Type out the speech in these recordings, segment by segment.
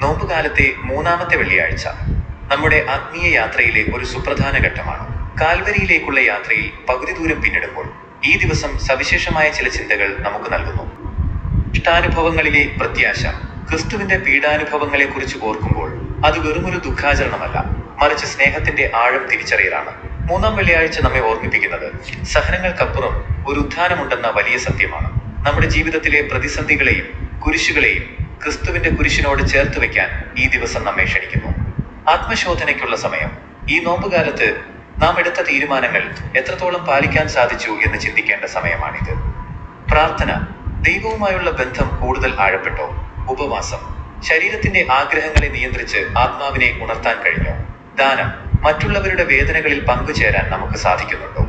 നോമ്പുകാലത്തെ മൂന്നാമത്തെ വെള്ളിയാഴ്ച നമ്മുടെ ആത്മീയ യാത്രയിലെ ഒരു സുപ്രധാന ഘട്ടമാണ്. കാൽവരിയിലേക്കുള്ള യാത്രയിൽ പകുതി ദൂരം പിന്നിടുമ്പോൾ ഈ ദിവസം സവിശേഷമായ ചില ചിന്തകൾ നമുക്ക് നൽകുന്നു. ഇഷ്ടാനുഭവങ്ങളിലെ പ്രത്യാശ. ക്രിസ്തുവിന്റെ പീഡാനുഭവങ്ങളെക്കുറിച്ച് ഓർക്കുമ്പോൾ അത് വെറുമൊരു ദുഃഖാചരണമല്ല, മറിച്ച് സ്നേഹത്തിന്റെ ആഴം തിരിച്ചറിയലാണ്. മൂന്നാം വെള്ളിയാഴ്ച നമ്മെ ഓർമ്മിപ്പിക്കുന്നത് സഹനങ്ങൾക്കപ്പുറം ഒരു ഉത്ഥാനമുണ്ടെന്ന വലിയ സത്യമാണ്. നമ്മുടെ ജീവിതത്തിലെ പ്രതിസന്ധികളെയും കുരിശുകളെയും ക്രിസ്തുവിന്റെ കുരിശിനോട് ചേർത്ത് വെക്കാൻ ഈ ദിവസം നമ്മെ ക്ഷണിക്കുന്നു. ആത്മശോധനയ്ക്കുള്ള സമയം. ഈ നോമ്പുകാലത്ത് നാം എടുത്ത തീരുമാനങ്ങൾ എത്രത്തോളം പാലിക്കാൻ സാധിച്ചു എന്ന് ചിന്തിക്കേണ്ട സമയമാണിത്. പ്രാർത്ഥന. ദൈവവുമായുള്ള ബന്ധം കൂടുതൽ ആഴപ്പെട്ടോ? ഉപവാസം. ശരീരത്തിന്റെ ആഗ്രഹങ്ങളെ നിയന്ത്രിച്ച് ആത്മാവിനെ ഉണർത്താൻ കഴിഞ്ഞോ? ദാനം. മറ്റുള്ളവരുടെ വേദനകളിൽ പങ്കുചേരാൻ നമുക്ക് സാധിക്കുന്നുണ്ടോ?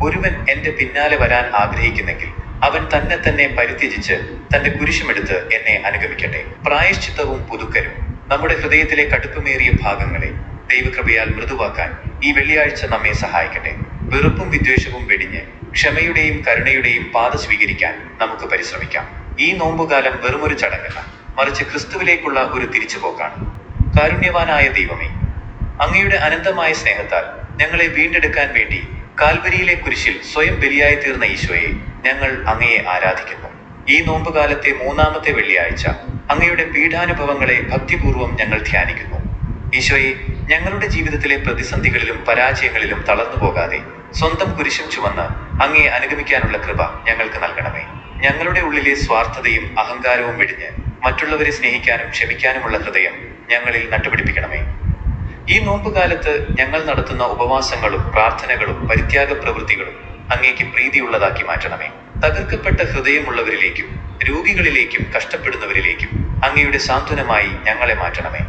ഒരുവൻ എന്റെ പിന്നാലെ വരാൻ ആഗ്രഹിക്കുന്നെങ്കിൽ അവൻ തന്നെ പരിത്യജിച്ച് തന്റെ കുരിശുമെടുത്ത് എന്നെ അനുഗമിക്കട്ടെ. പ്രായശ്ചിത്തവും പുതുക്കലും. നമ്മുടെ ഹൃദയത്തിലെ കടുപ്പമേറിയ ഭാഗങ്ങളെ ദൈവകൃപയാൽ മൃദുവാക്കാൻ ഈ വെള്ളിയാഴ്ച നമ്മെ സഹായിക്കട്ടെ. വെറുപ്പും വിദ്വേഷവും വെടിഞ്ഞ് ക്ഷമയുടെയും കരുണയുടെയും പാത സ്വീകരിക്കാൻ നമുക്ക് പരിശ്രമിക്കാം. ഈ നോമ്പുകാലം വെറുമൊരു ചടങ്ങല്ല, മറിച്ച് ക്രിസ്തുവിലേക്കുള്ള ഒരു തിരിച്ചുപോക്കാണ്. കാരുണ്യവാനായ ദൈവമേ, അങ്ങയുടെ അനന്തമായ സ്നേഹത്താൽ ഞങ്ങളെ വീണ്ടെടുക്കാൻ വേണ്ടി കാൽവരിയിലെ കുരിശിൽ സ്വയം ബലിയായി തീർന്ന ഈശോയെ ഞങ്ങൾ അങ്ങയെ ആരാധിക്കുന്നു. ഈ നോമ്പുകാലത്തെ മൂന്നാമത്തെ വെള്ളിയാഴ്ച അങ്ങയുടെ പീഡാനുഭവങ്ങളെ ഭക്തിപൂർവ്വം ഞങ്ങൾ ധ്യാനിക്കുന്നു. ഈശോയെ, ഞങ്ങളുടെ ജീവിതത്തിലെ പ്രതിസന്ധികളിലും പരാജയങ്ങളിലും തളർന്നു പോകാതെ സ്വന്തം കുരിശും ചുമന്ന് അങ്ങയെ അനുഗമിക്കാനുള്ള കൃപ ഞങ്ങൾക്ക് നൽകണമേ. ഞങ്ങളുടെ ഉള്ളിലെ സ്വാർത്ഥതയും അഹങ്കാരവും വെടിഞ്ഞ് മറ്റുള്ളവരെ സ്നേഹിക്കാനും ക്ഷമിക്കാനുമുള്ള ഹൃദയം ഞങ്ങളിൽ നട്ടുപിടിപ്പിക്കണമേ. ഈ നോമ്പുകാലത്ത് ഞങ്ങൾ നടത്തുന്ന ഉപവാസങ്ങളും പ്രാർത്ഥനകളും പരിത്യാഗ പ്രവൃത്തികളും അങ്ങേക്ക് പ്രീതിയുള്ളതാക്കി മാറ്റണമേ. തകർക്കപ്പെട്ട ഹൃദയമുള്ളവരിലേക്കും രോഗികളിലേക്കും കഷ്ടപ്പെടുന്നവരിലേക്കും അങ്ങയുടെ സാന്ത്വനമായി ഞങ്ങളെ മാറ്റണമേ.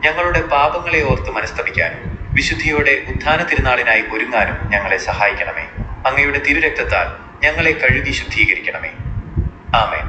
ഞങ്ങളുടെ പാപങ്ങളെ ഓർത്ത് മനസ്തപിക്കാനും വിശുദ്ധിയോടെ ഉത്ഥാന തിരുനാളിനായി ഒരുങ്ങാനും ഞങ്ങളെ സഹായിക്കണമേ. അങ്ങയുടെ തിരുരക്തത്താൽ ഞങ്ങളെ കഴുകി ശുദ്ധീകരിക്കണമേ. ആമേൻ.